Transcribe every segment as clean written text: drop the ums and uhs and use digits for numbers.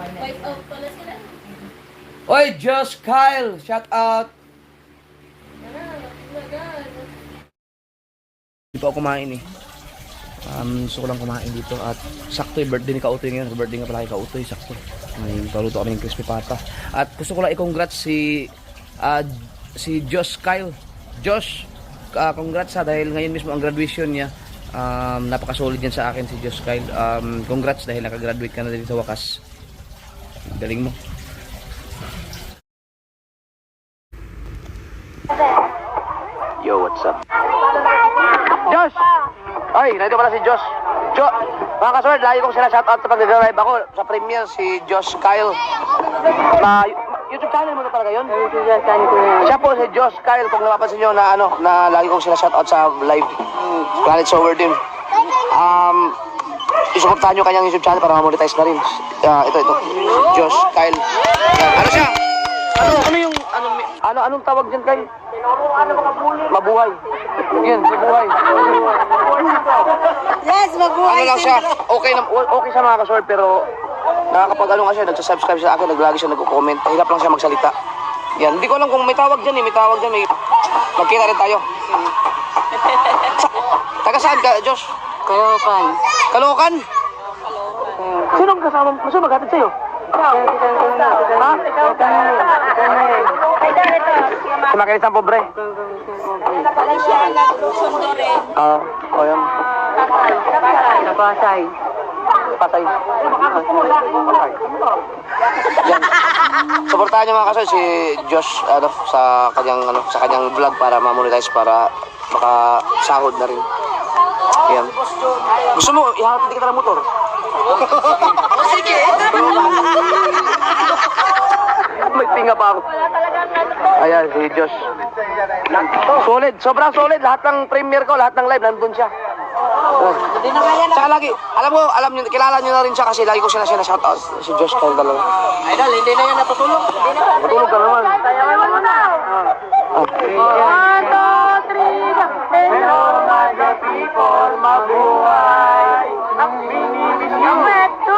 Wipe out pala sila. Oy, Josh Kyle, shout out. Hindi pa ako kumain eh. Gusto ko lang kumain dito at sakto yung birthday ni Kautoy ngayon. Birthday nga pala kay Kautoy, sakto. May paluto kami ng crispy pata. At gusto ko lang i-congrats si Josh Kyle. Josh, congrats ha dahil ngayon mismo ang graduation niya. Napaka-solid yan sa akin si Josh Kyle. Congrats dahil nakagraduate ka na din sa wakas. Galing mo. Yo, what's up? Josh! Ay, nandito pala si Josh. Mga kasword, lagi kong sila shoutout sa pag-drive ako sa premiere si Josh Kyle. YouTube channel mo na talaga yun? Siya po si Josh Kyle, kung napapansin nyo na lagi kong sila shoutout sa live Planet Sober Team. Isuportahan nyo kanyang YouTube channel para ma-monetize na rin. Ito. Josh Kyle. Ano siya? Anong tawag dyan kay? Mabuhay. Yan, mabuhay. Yes, mabuhay. Ano lang siya? Okay siya mga kasword, pero nakakapag nga siya, nagsasubscribe siya sa akin, naglagi siya nagko-comment. Hirap lang siya magsalita. Yan, hindi ko alam kung may tawag dyan magkita rin tayo. Taga saan ka, Josh? Caloocan. Caloocan? Sinong kasama mo? Sino maghatid sa'yo? Ha? Si Makinis ang pobre? O yan. Sa Pasay. Pasay. Yan. Suportahan niyo mga kasal si Josh sa kanyang vlog para ma-monetize para makasahod na rin. Yan. Gusto mo ihatid kita ng motor? Sige. May tinga pa ako. Ayan si Josh. Solid, sobrang solid. Lahat ng premiere ko, lahat ng live nandun siya. Saka lagi, alam niyo, kilala niyo na rin siya kasi lagi ko sila shoutout. Si Josh Kyle talaga. Idol, hindi na yan natutulog. Matulog ka naman. Sayawan mo na. 1, 2, 3, hello mga people, mabuhay. Ang binibinis yung meto.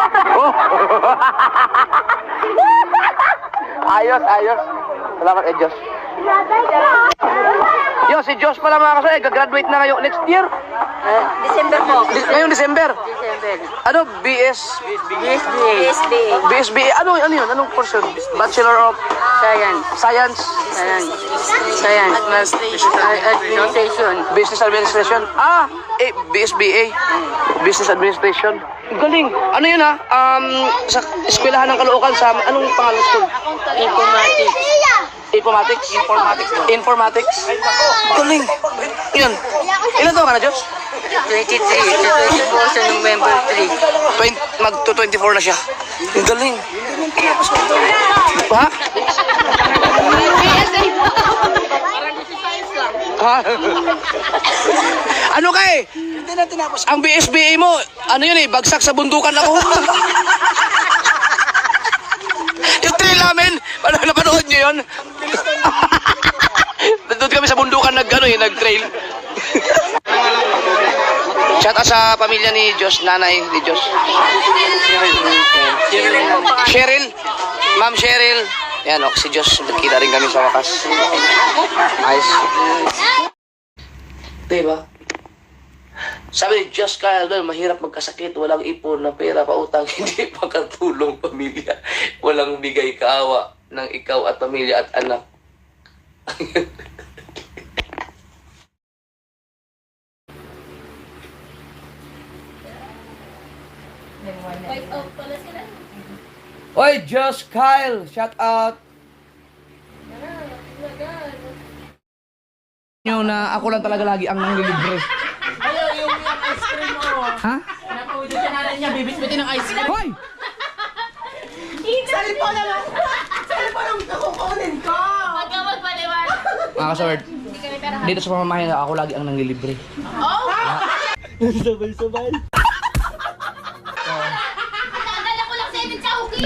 Ayos. Salamat Josh. Yo, si Josh pala mga kasay, gagraduate na ngayon next year. December po. Ngayong December. Ano? BSBA. Ano yun? Anong course yun? Bachelor of Science. Administration. Business Administration. BSBA. Business Administration. Galing. Ano yun ha? Sa eskwelahan ng Caloocan sa anong pangalan school? Informatics. Galing. Yun. Ilan taon ka na, Josh? 23. 24 sa November 3. Mag-24 na siya. Galing. Ha? Ha? Ano ka eh? Hindi na tinapos. Ang BSBA mo, ano yun eh, bagsak sa bundukan ako. Yung trail namin, napanood nyo yun? Doon kami sa bundukan nag-trail. Shout out sa pamilya ni Josh, nanay ni Josh. Cheryl, Ma'am Cheryl. Yan, si Josh, nagkita rin kami sa wakas. Nice. Diba? Sabi ni Josh Kyle doon, mahirap magkasakit, walang ipon na pera, pautang, hindi pagkatulong pamilya, walang bigay kaawa ng ikaw at pamilya at anak. Wipe out pala sila. Oy, Josh Kyle, shout out. Nyo na ako lang talaga lagi ang nanglilibre. Ayaw, yung ice cream mo. Ha? Napaulit ka natin niya, bibisbitin ng ice cream. Hoy! Cellphone na lang! Cellphone ang kukunin ko! Huwag ka magpaliwan. Mga kasword, Hindi kami pera. dito sa pamamahay na ako lagi ang nanglilibre. Sabay-sabay. Nadala ko lang 7 sa uki.